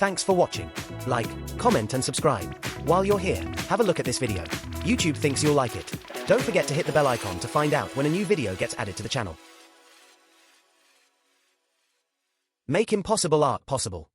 Thanks for watching. Like, comment and subscribe. While you're here, have a look at this video. YouTube thinks you'll like it. Don't forget to hit the bell icon to find out when a new video gets added to the channel. Make impossible art possible.